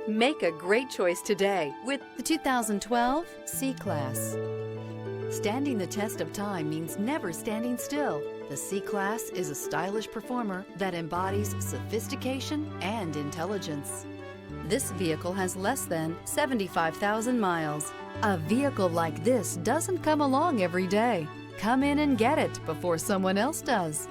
Make a great choice today with The 2012 C-Class. Standing the test of time means never standing still. The C-Class is a stylish performer that embodies sophistication and intelligence. This vehicle has less than 75,000 miles. A vehicle like this doesn't come along every day. Come in and get it before someone else does.